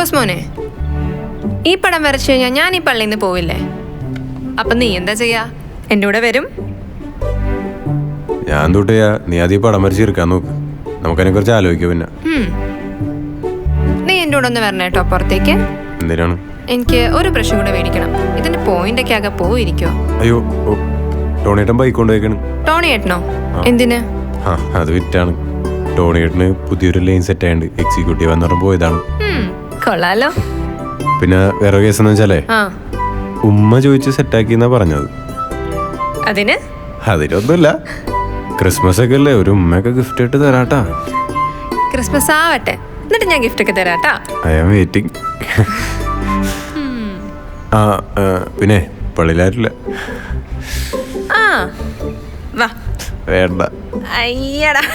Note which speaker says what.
Speaker 1: ഫിറോസ് മോനെ, ഈ പടം വരച്ചു കഴിഞ്ഞാൽ ഞാൻ ഈ പള്ളിയിൽ നിന്ന് പോവില്ലേ? അപ്പൊ നീ എന്താ ചെയ്യാ? എൻ്റെ കൂടെ വരും?
Speaker 2: ഞാൻ തൊട്ടയാ നീ ആദ്യം പടം വരച്ചിരിക്കാൻ നോക്ക്, നമുക്കതിനെ കുറിച്ച് ആലോചിക്കാം. പിന്നെ
Speaker 1: നീ എൻ്റെ കൂടെ ഒന്ന് വരണേ കേട്ടോ പുറത്തേക്ക്.
Speaker 2: എന്തിനാണ്?
Speaker 1: എനിക്ക് ഒരു ബ്രഷ് കൂടെ മേടിക്കണം. ഇതിന്റെ പോയിന്റ് ഒക്കെ ആകെ പോയിരിക്കോ?
Speaker 2: അയ്യോ, ടോണിയേട്ടൻ ബൈക്ക് കൊണ്ടുപോയിക്കണം.
Speaker 1: ടോണി ഏട്ടനോ? എന്തിന്?
Speaker 2: ആ, അത് വിറ്റാണ്. ടോണിയേട്ടന് പുതിയൊരു ലൈൻ സെറ്റ് ആയണ്ട് എക്സിക്യൂട്ടീവ് എന്ന് പറഞ്ഞ് പോയതാണ്.
Speaker 1: കൊള്ളാലോ.
Speaker 2: പിന്നെ വേറെ കേസ് എന്ന് വെച്ചാലേ, ഉമ്മ ചോദിച്ച് സെറ്റാക്കിന്നാ പറഞ്ഞത്. അതിനൊന്നുമില്ല, ക്രിസ്മസ് ഒക്കെ അല്ലേ, ഒരു ഉമ്മയൊക്കെ ഗിഫ്റ്റ് ആയിട്ട് തരാട്ടാ.
Speaker 1: ക്രിസ്മസ് ആവട്ടെ, എന്നിട്ട് ഞാൻ ഗിഫ്റ്റ് ഒക്കെ തരാട്ടാ.
Speaker 2: I am waiting. ആ, പിന്നെ പള്ളിയിലായിട്ടില്ല.
Speaker 1: വാ.
Speaker 2: വേണ്ട.
Speaker 1: അയ്യടാ.